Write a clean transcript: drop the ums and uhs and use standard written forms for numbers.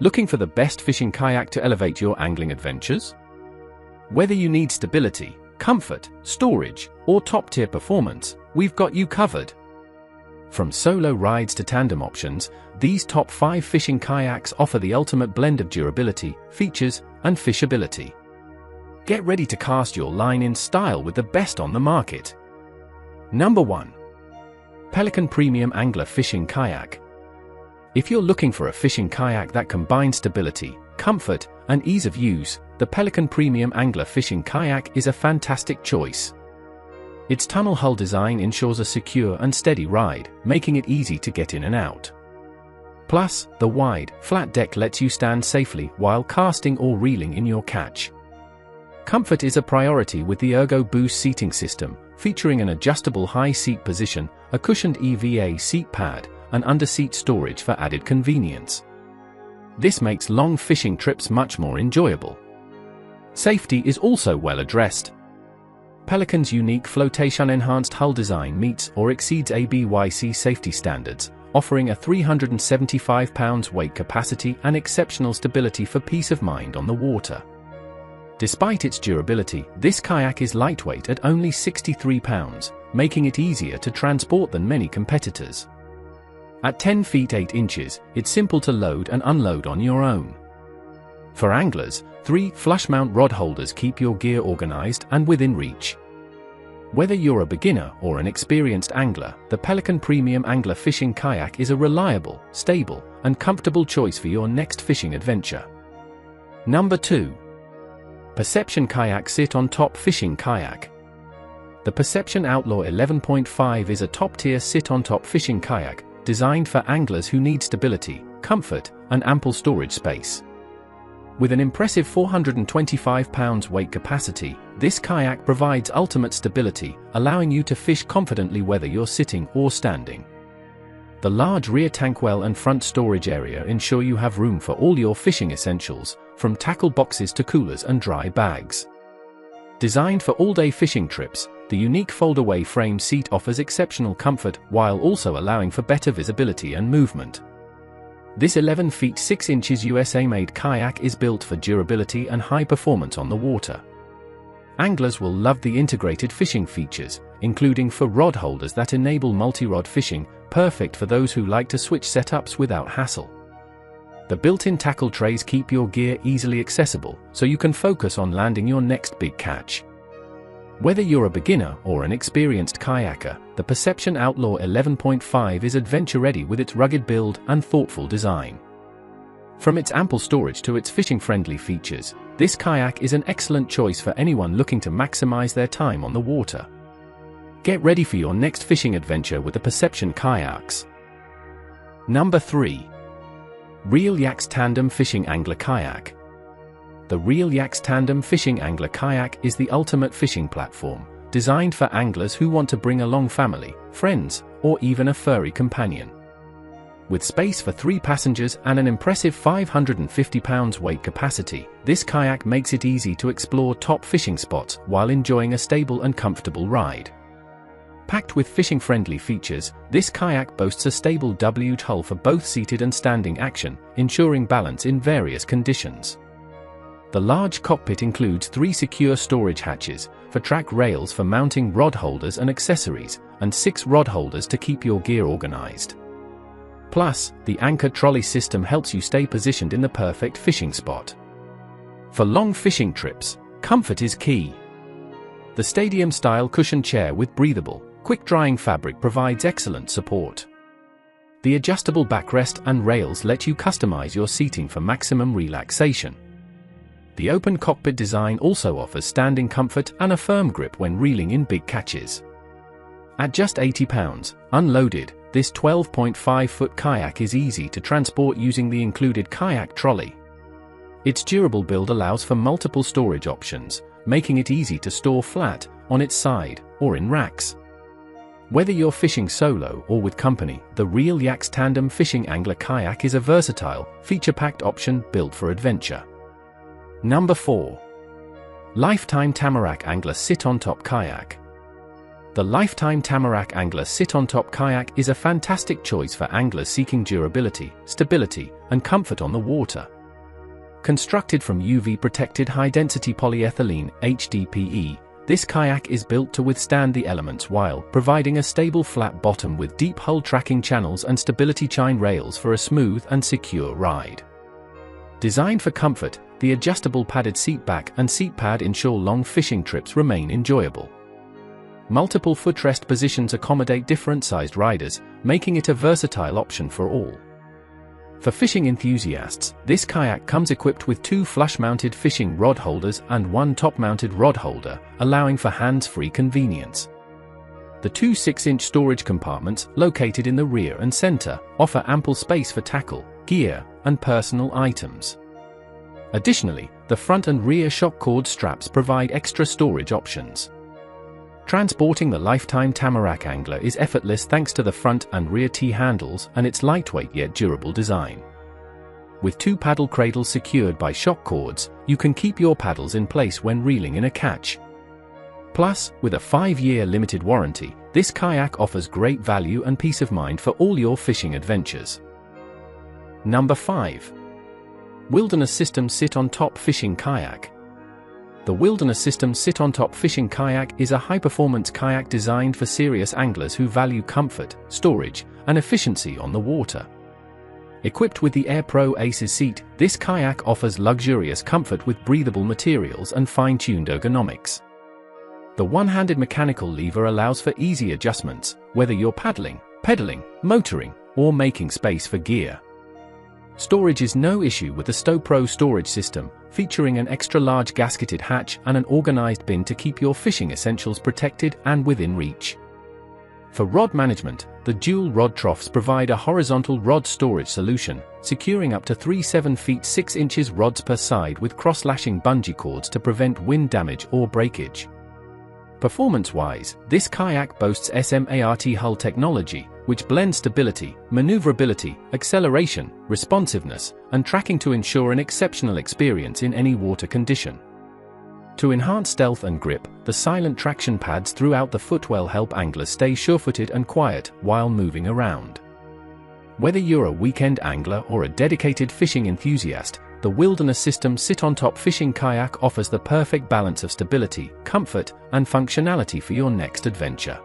Looking for the best fishing kayak to elevate your angling adventures? Whether you need stability, comfort, storage, or top-tier performance, we've got you covered. From solo rides to tandem options, these top 5 fishing kayaks offer the ultimate blend of durability, features, and fishability. Get ready to cast your line in style with the best on the market. Number 1. Pelican Premium Angler Fishing Kayak. If you're looking for a fishing kayak that combines stability, comfort, and ease of use, the Pelican Premium Angler Fishing Kayak is a fantastic choice. Its tunnel hull design ensures a secure and steady ride, making it easy to get in and out. Plus, the wide, flat deck lets you stand safely while casting or reeling in your catch. Comfort is a priority with the Ergo Boost seating system, featuring an adjustable high seat position, a cushioned EVA seat pad, and under-seat storage for added convenience. This makes long fishing trips much more enjoyable. Safety is also well addressed. Pelican's unique flotation-enhanced hull design meets or exceeds ABYC safety standards, offering a 375 pounds weight capacity and exceptional stability for peace of mind on the water. Despite its durability, this kayak is lightweight at only 63 pounds, making it easier to transport than many competitors. At 10 feet 8 inches, it's simple to load and unload on your own. For anglers, 3 flush-mount rod holders keep your gear organized and within reach. Whether you're a beginner or an experienced angler, the Pelican Premium Angler Fishing Kayak is a reliable, stable, and comfortable choice for your next fishing adventure. Number 2. Perception Kayak Sit on Top Fishing Kayak. The Perception Outlaw 11.5 is a top-tier sit-on-top fishing kayak, designed for anglers who need stability, comfort, and ample storage space. With an impressive 425 pounds weight capacity, this kayak provides ultimate stability, allowing you to fish confidently whether you're sitting or standing. The large rear tankwell and front storage area ensure you have room for all your fishing essentials, from tackle boxes to coolers and dry bags. Designed for all-day fishing trips, the unique fold-away frame seat offers exceptional comfort while also allowing for better visibility and movement. This 11 feet 6 inches USA-made kayak is built for durability and high performance on the water. Anglers will love the integrated fishing features, including 4 rod holders that enable multi-rod fishing, perfect for those who like to switch setups without hassle. The built-in tackle trays keep your gear easily accessible, so you can focus on landing your next big catch. Whether you're a beginner or an experienced kayaker, the Perception Outlaw 11.5 is adventure-ready with its rugged build and thoughtful design. From its ample storage to its fishing-friendly features, this kayak is an excellent choice for anyone looking to maximize their time on the water. Get ready for your next fishing adventure with the Perception Kayaks. Number 3. Real Yaks Tandem Fishing Angler Kayak. The Real Yaks Tandem Fishing Angler Kayak is the ultimate fishing platform, designed for anglers who want to bring along family, friends, or even a furry companion. With space for 3 passengers and an impressive 550 pounds weight capacity, this kayak makes it easy to explore top fishing spots while enjoying a stable and comfortable ride. Packed with fishing-friendly features, this kayak boasts a stable W-hull for both seated and standing action, ensuring balance in various conditions. The large cockpit includes 3 secure storage hatches, 4 track rails for mounting rod holders and accessories, and 6 rod holders to keep your gear organized. Plus, the anchor trolley system helps you stay positioned in the perfect fishing spot. For long fishing trips, comfort is key. The stadium-style cushion chair with breathable, quick-drying fabric provides excellent support. The adjustable backrest and rails let you customize your seating for maximum relaxation. The open cockpit design also offers standing comfort and a firm grip when reeling in big catches. At just 80 pounds, unloaded, this 12.5-foot kayak is easy to transport using the included kayak trolley. Its durable build allows for multiple storage options, making it easy to store flat, on its side, or in racks. Whether you're fishing solo or with company, the Real Yaks Tandem Fishing Angler Kayak is a versatile, feature-packed option built for adventure. Number 4. Lifetime Tamarack Angler Sit-on-Top Kayak. The Lifetime Tamarack Angler Sit-on-Top Kayak is a fantastic choice for anglers seeking durability, stability, and comfort on the water. Constructed from UV-protected high-density polyethylene (HDPE), this kayak is built to withstand the elements while providing a stable flat bottom with deep hull tracking channels and stability chine rails for a smooth and secure ride. Designed for comfort, the adjustable padded seat back and seat pad ensure long fishing trips remain enjoyable. Multiple footrest positions accommodate different-sized riders, making it a versatile option for all. For fishing enthusiasts, this kayak comes equipped with 2 flush-mounted fishing rod holders and 1 top-mounted rod holder, allowing for hands-free convenience. The 2 6-inch storage compartments, located in the rear and center, offer ample space for tackle, gear, and personal items. Additionally, the front and rear shock cord straps provide extra storage options. Transporting the Lifetime Tamarack Angler is effortless thanks to the front and rear T-handles and its lightweight yet durable design. With 2 paddle cradles secured by shock cords, you can keep your paddles in place when reeling in a catch. Plus, with a 5-year limited warranty, this kayak offers great value and peace of mind for all your fishing adventures. Number 5. Wilderness System Sit-on-Top Fishing Kayak. The Wilderness System Sit-on-Top Fishing Kayak is a high-performance kayak designed for serious anglers who value comfort, storage, and efficiency on the water. Equipped with the Air Pro Aces seat, this kayak offers luxurious comfort with breathable materials and fine-tuned ergonomics. The one-handed mechanical lever allows for easy adjustments, whether you're paddling, pedaling, motoring, or making space for gear. Storage is no issue with the Stow Pro storage system, featuring an extra-large gasketed hatch and an organized bin to keep your fishing essentials protected and within reach. For rod management, the dual rod troughs provide a horizontal rod storage solution, securing up to 3 7 feet 6 inches rods per side with cross-lashing bungee cords to prevent wind damage or breakage. Performance-wise, this kayak boasts SMART hull technology, which blends stability, maneuverability, acceleration, responsiveness, and tracking to ensure an exceptional experience in any water condition. To enhance stealth and grip, the silent traction pads throughout the footwell help anglers stay sure-footed and quiet while moving around. Whether you're a weekend angler or a dedicated fishing enthusiast, the Wilderness System Sit-on-Top Fishing Kayak offers the perfect balance of stability, comfort, and functionality for your next adventure.